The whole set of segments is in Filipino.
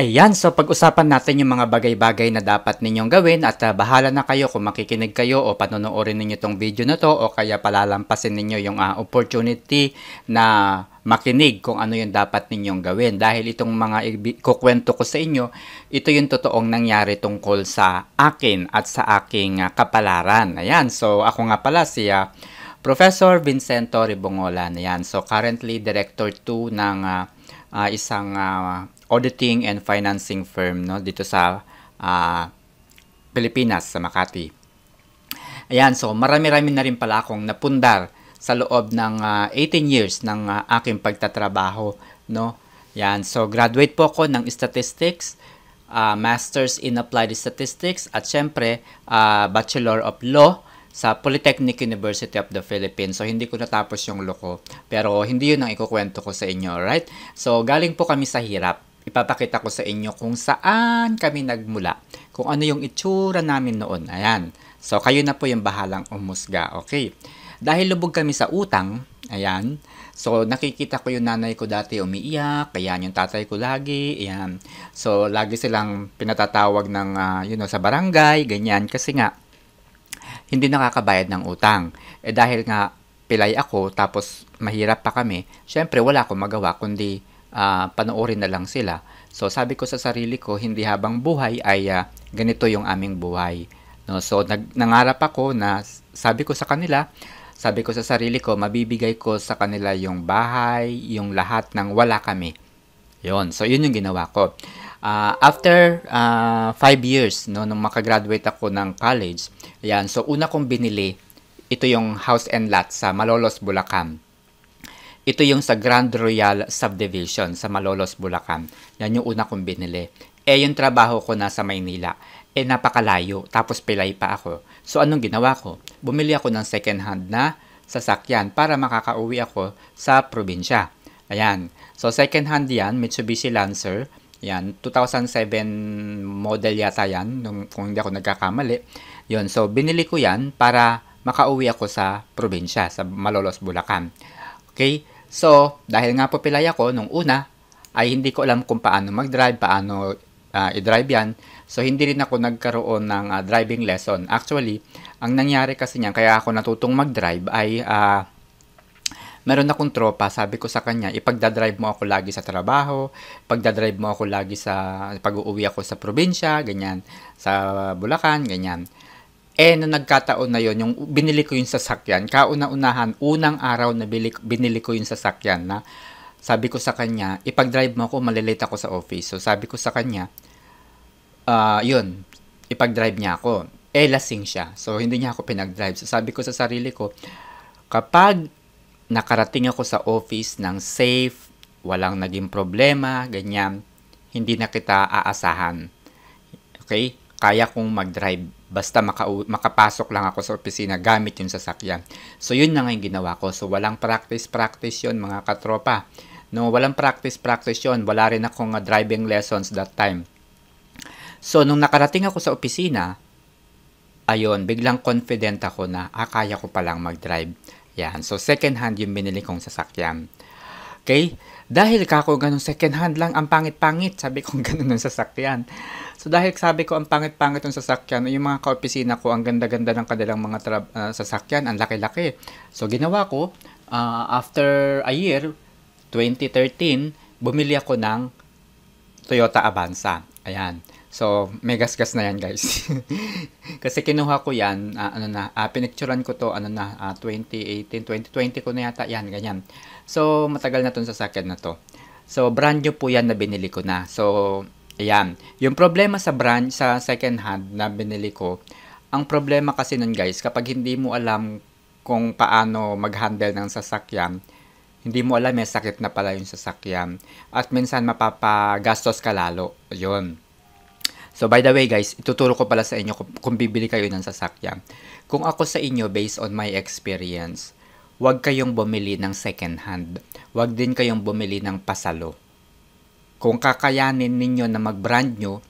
Ayan, so pag-usapan natin yung mga bagay-bagay na dapat ninyong gawin at bahala na kayo kung makikinig kayo o panonoorin ninyo tong video na to o kaya palalampasin ninyo yung opportunity na makinig kung ano yung dapat ninyong gawin. Dahil itong mga kukwento ko sa inyo, ito yung totoong nangyari tungkol sa akin at sa aking kapalaran. Ayan, so ako nga pala si Professor Vincento Ribongolan. Ayan, so currently Director 2 ng isang auditing and financing firm dito sa Pilipinas, sa Makati. Ayan, so marami-rami na rin pala akong napundar sa loob ng 18 years ng aking pagtatrabaho, no? Yan, so graduate po ako ng Statistics, Masters in Applied Statistics at syempre Bachelor of Law sa Polytechnic University of the Philippines. So, hindi ko natapos yung law ko. Pero, hindi yun ang ikukwento ko sa inyo, right? So, galing po kami sa hirap. Ipapakita ko sa inyo kung saan kami nagmula. Kung ano yung itsura namin noon. Ayan. So, kayo na po yung bahalang umusga. Okay. Dahil lubog kami sa utang, ayan. So, nakikita ko yung nanay ko dati umiiyak. Ayan, yung tatay ko lagi. Ayan. So, lagi silang pinatatawag ng, sa barangay, ganyan. Kasi nga, hindi nakakabayad ng utang. Dahil nga pilay ako tapos mahirap pa kami, syempre wala akong magawa kundi panoorin na lang sila. So sabi ko sa sarili ko, hindi habang buhay ay ganito yung aming buhay. No? So nangarap ako na sabi ko sa sarili ko, mabibigay ko sa kanila yung bahay, yung lahat ng wala kami. Yon. So yun yung ginawa ko. After 5 years, nung makagraduate ako ng college, ayan, so una kong binili, ito yung house and lot sa Malolos, Bulacan. Ito yung sa Grand Royal Subdivision sa Malolos, Bulacan. Yan yung una kong binili. Yung trabaho ko nasa Maynila. Napakalayo, tapos pilay pa ako. So anong ginawa ko? Bumili ako ng second hand na sasakyan para makakauwi ako sa probinsya. Ayan. So second hand yan, Mitsubishi Lancer. Yan, 2007 model yata yan, kung hindi ako nagkakamali. Yun, so binili ko yan para makauwi ako sa probinsya, sa Malolos, Bulacan. Okay, so dahil nga po pilay ako nung una, ay hindi ko alam kung paano mag-drive, paano i-drive yan. So hindi rin ako nagkaroon ng driving lesson. Actually, ang nangyari kasi niyan, kaya ako natutong mag-drive ay meron akong tropa, sabi ko sa kanya, ipagdadrive mo ako lagi sa trabaho, pagdadrive mo ako lagi sa pag-uuwi ako sa probinsya, ganyan, sa Bulacan, ganyan. Nung nagkataon na yon, yung binili ko yung sasakyan, kauna-unahan, unang araw na binili ko yung sasakyan na, sabi ko sa kanya, ipag-drive mo ako, malilate ako sa office. So sabi ko sa kanya, yun, ipag-drive niya ako. Lasing siya. So hindi niya ako pinag-drive. So sabi ko sa sarili ko, kapag nakarating ako sa office ng safe, walang naging problema, ganyan, hindi na kita aasahan. Okay? Kaya kong mag-drive. Basta makapasok lang ako sa opisina gamit yung sasakyan. So, yun na nga yung ginawa ko. So, walang practice yun, mga katropa. No, walang practice yun. Wala rin akong driving lessons that time. So, nung nakarating ako sa opisina, ayun, biglang confident ako na, kaya ko palang mag-drive. Yan. So, second hand yung binili kong sasakyan. Okay? Dahil kako ganun second hand lang, ang pangit-pangit. Sabi kong ganun ng sasakyan. So, dahil sabi ko ang pangit-pangit ng sasakyan, yung mga kaopisina ko, ang ganda-ganda ng kanilang mga sasakyan, ang laki-laki. So, ginawa ko, after a year, 2013, bumili ako ng Toyota Avanza. Ayan. So, may gasgas na yan, guys. Kasi kinuha ko yan, pinicturean ko to, 2018, 2020 ko na yata, yan, ganyan. So, matagal na itong sasakyan na to. So, brand new po yan na binili ko na. So, ayan. Yung problema sa second hand na binili ko, ang problema kasi nun, guys, kapag hindi mo alam kung paano mag-handle ng sasakyan, hindi mo alam, may sakit na pala yung sasakyan. At minsan, mapapagastos ka lalo. Yun. So, by the way guys, ituturo ko pala sa inyo kung bibili kayo ng sasakyan. Kung ako sa inyo, based on my experience, huwag kayong bumili ng second hand. Huwag din kayong bumili ng pasalo. Kung kakayanin ninyo na mag-brand nyo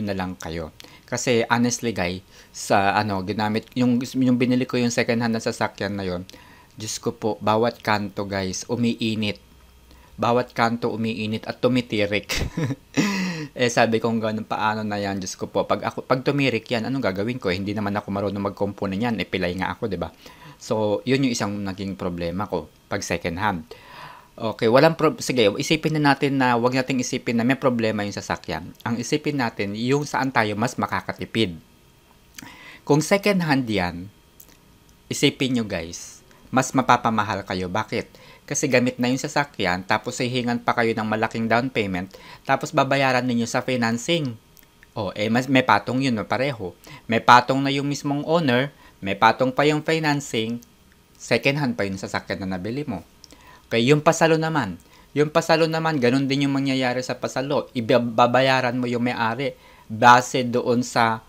na lang kayo. Kasi honestly guys, sa ginamit, yung binili ko yung second hand na sasakyan na yon, Diyos ko po, bawat kanto guys, umiinit. Bawat kanto umiinit at tumitirik. Sabi ko ganun, paano na yan, Diyos ko po. Pag tumirik yan, anong gagawin ko? Hindi naman ako marunong magkomponen yan. Pilay nga ako, di ba? So, yun yung isang naging problema ko pag second hand. Okay, sige, isipin na natin na wag nating isipin na may problema yung sasakyan. Ang isipin natin, yung saan tayo mas makakatipid. Kung second hand yan, isipin nyo guys, mas mapapamahal kayo. Bakit? Kasi gamit na yung sasakyan, tapos hihingan pa kayo ng malaking down payment, tapos babayaran ninyo sa financing. May patong yun, pareho. May patong na yung mismong owner, may patong pa yung financing, second hand pa yung sasakyan na nabili mo. Okay, yung pasalo naman. Ganun din yung mangyayari sa pasalo. Ibabayaran mo yung may-ari base doon sa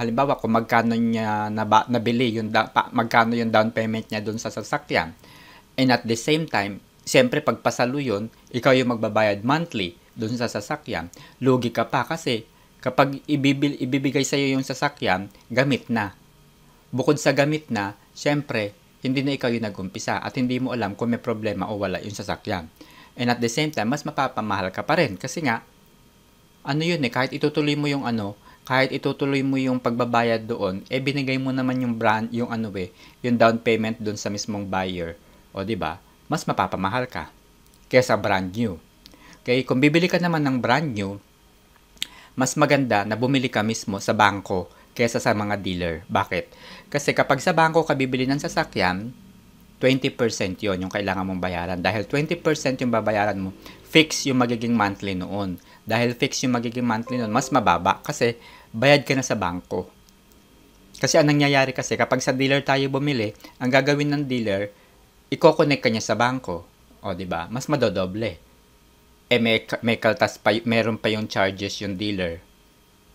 halimbawa kung magkano niya nabili, magkano yung down payment niya doon sa sasakyan. And at the same time, siyempre pag pasalo yun, ikaw yung magbabayad monthly doon sa sasakyan. Lugi ka pa kasi kapag ibibigay sa'yo yung sasakyan, gamit na. Bukod sa gamit na, siyempre, hindi na ikaw yung nag-umpisa at hindi mo alam kung may problema o wala yung sasakyan. And at the same time, mas mapapamahal ka pa rin kasi nga, kahit itutuloy mo yung pagbabayad doon, binigay mo naman yung yung down payment doon sa mismong buyer. O, di ba? Mas mapapamahal ka kaysa brand new. Okay, kung bibili ka naman ng brand new, mas maganda na bumili ka mismo sa bangko kaysa sa mga dealer. Bakit? Kasi kapag sa bangko ka bibili ng sasakyan, 20% yon yung kailangan mong bayaran. Dahil 20% yung babayaran mo, fix yung magiging monthly noon. Dahil fix yung magiging monthly noon, mas mababa kasi bayad ka na sa bangko. Kasi anong nangyayari kasi, kapag sa dealer tayo bumili, ang gagawin ng dealer, i-connect ka niya sa bangko. O, di ba? Mas madodoble. Meron pa yung charges yung dealer.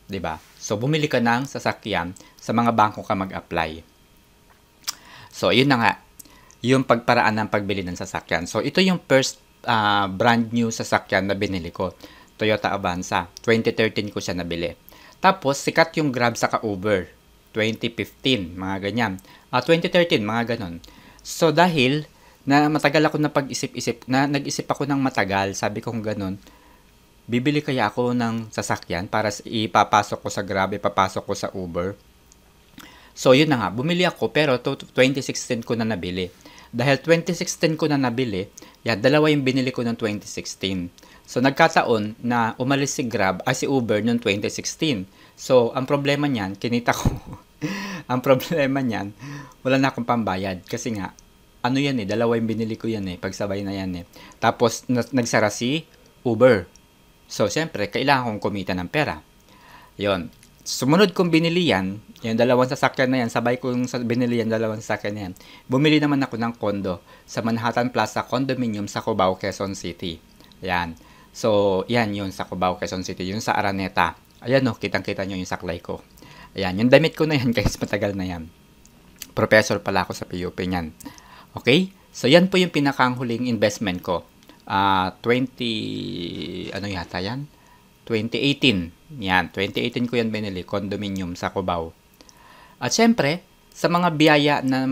'Di ba? So bumili ka ng sasakyan, sa mga bangko ka mag-apply. So yun na nga, yung pagparaan ng pagbili ng sasakyan. So ito yung first brand new sasakyan na binili ko, Toyota Avanza. 2013 ko siya nabili. Tapos sikat yung Grab saka Uber, 2015, mga ganyan. 2013, mga ganon. So dahil na matagal ako na pag-isip-isip, nag-isip ako ng matagal, sabi ko kung ganun, bibili kaya ako ng sasakyan para ipapasok ko sa Grab, ipapasok ko sa Uber. So yun na nga, bumili ako pero 2016 ko na nabili. Dahil 2016 ko na nabili, dalawa yung binili ko ng 2016. So nagkataon na umalis si Uber noong 2016. So ang problema niyan, kinita ko, ang problema niyan, wala na akong pambayad kasi nga, dalawa yung binili ko yan pagsabay na yan Tapos, nagsara si Uber. So, siyempre, kailangan kong kumita ng pera. Yon. Sumunod kong binili yan, yung dalawang sasakyan na yan, sabay kong binili yan, dalawang sasakyan na yan. Bumili naman ako ng kondo sa Manhattan Plaza Condominium sa Cubao, Quezon City. Yan. So, yan yun sa Cubao, Quezon City. Yun sa Araneta. Ayan kitang-kita nyo yung saklay ko. Ayan, yung damit ko na yan guys, matagal na yan. Professor pala ako sa PUP niyan. Okay? So, yan po yung pinakanghuling investment ko. 2018. Yan, 2018 ko yan binili, condominium sa Cubao. At syempre, sa mga biyaya na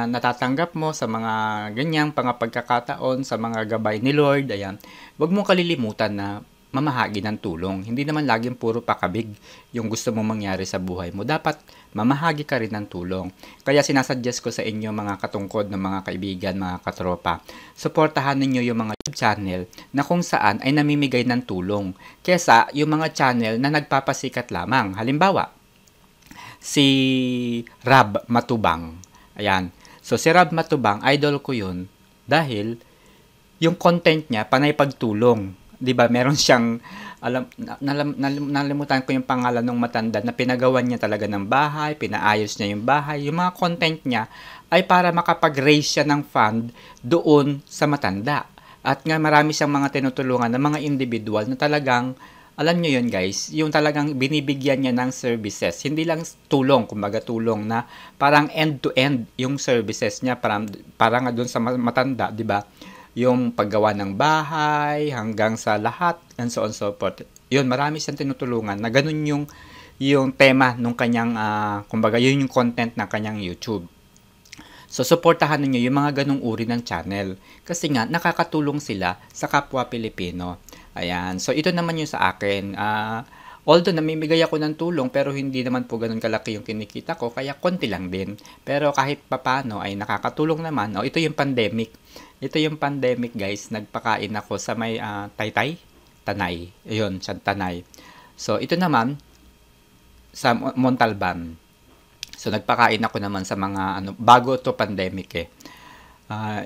natatanggap mo, sa mga ganyang pagkakataon, sa mga gabay ni Lord, ayan, huwag mong kalilimutan na mamahagi ng tulong. Hindi naman laging puro pakabig yung gusto mong mangyari sa buhay mo. Dapat mamahagi ka rin ng tulong. Kaya sinasuggest ko sa inyo mga katungkod ng mga kaibigan, mga katropa, suportahan ninyo yung mga YouTube channel na kung saan ay namimigay ng tulong kesa yung mga channel na nagpapasikat lamang. Halimbawa, si Rab Matubang. Ayan. So si Rab Matubang, idol ko yun dahil yung content niya panay pagtulong. 'Di ba? Meron siyang nalimutan ko yung pangalan ng matanda na pinagawan niya talaga ng bahay, pinaayos niya yung bahay. Yung mga content niya ay para makapag-raise siya ng fund doon sa matanda. At nga marami siyang mga tinutulungan ng mga individual na talagang, alam niyo yun guys, yung talagang binibigyan niya ng services. Hindi lang tulong, kumbaga tulong na parang end-to-end yung services niya para nga doon sa matanda, 'di ba? Yung paggawa ng bahay, hanggang sa lahat, and so on so forth. Yun, marami siyang tinutulungan na ganun yung tema nung kanyang, kumbaga, yun yung content ng kanyang YouTube. So, supportahan niyo yung mga ganung uri ng channel. Kasi nga, nakakatulong sila sa kapwa Pilipino. Ayan. So, ito naman yung sa akin. Although namimigay ako ng tulong pero hindi naman po ganun kalaki yung kinikita ko, kaya konti lang din. Pero kahit papano ay nakakatulong naman. Ito yung pandemic. Ito yung pandemic, guys. Nagpakain ako sa may Taytay, Tanay. Ayun, sa Tanay. So, ito naman sa Montalban. So, nagpakain ako naman sa mga bago to pandemic eh.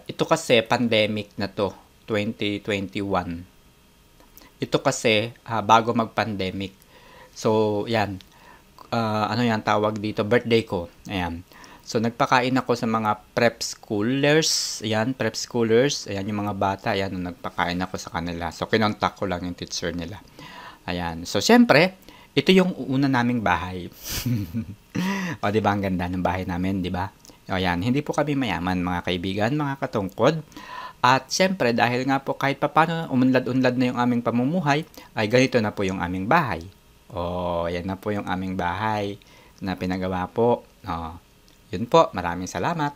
Ito kasi pandemic na to, 2021. Ito kasi bago mag-pandemic. So, yan. Ano yan tawag dito? Birthday ko. Ayan. So, nagpakain ako sa mga prep schoolers. Ayan, prep schoolers. Ayan, yung mga bata. Ayan, nagpakain ako sa kanila. So, kinontak ko lang yung teacher nila. Ayan. So, syempre, ito yung una naming bahay. O, di ba? Ang ganda ng bahay namin, di ba? O, yan. Hindi po kami mayaman, mga kaibigan, mga katungkod. At syempre, dahil nga po kahit papano umunlad-unlad na yung aming pamumuhay, ay ganito na po yung aming bahay. O, yan na po yung aming bahay na pinagawa po. O, yun po. Maraming salamat.